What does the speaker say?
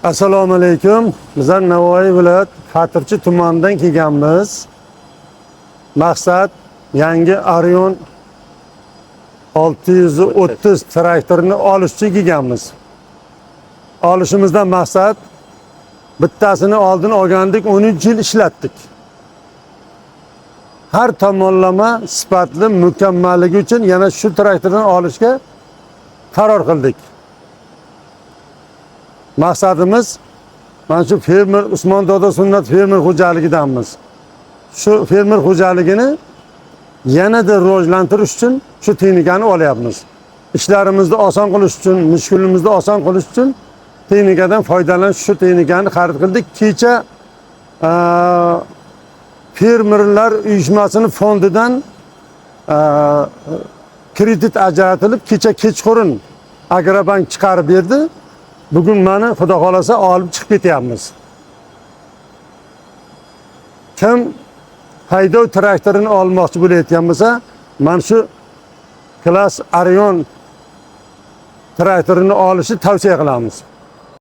Assalomu alaykum. Bizlar Navoiy viloyat Fatirchi tumanidan kelganmiz. Maqsad yangi Arion 630 traktorini olish uchun kelganmiz. Olishimizdan maqsad bittasini oldin olgandik, 13 yil ishlatdik. Har tomonlama sifatli, mukammalligi uchun yana shu traktorni olishga qaror qildik. Maqsadimiz mana shu fermer Usmon Dodo Sunnat fermer xo'jaligidanmiz. Shu fermer xo'jaligini yanada rivojlantirish uchun shu texnikani olyapmiz. İşlerimizni oson qilish uchun, mushkulimizni oson qilish uchun texnikadan foydalanish, shu texnikani xarid qildik. Kecha fermerlar uyushmasining fondidan kredit ajratilib, kecha kechqurun Agrobank chiqarib berdi. Bugün beni Xudo xolasa olib chiqib ketyapmiz. Kim haydov traktorini olmoqchi bo'layotgan bo'lsa, mana shu Class Arion traktorini olishni tavsiya qilamiz.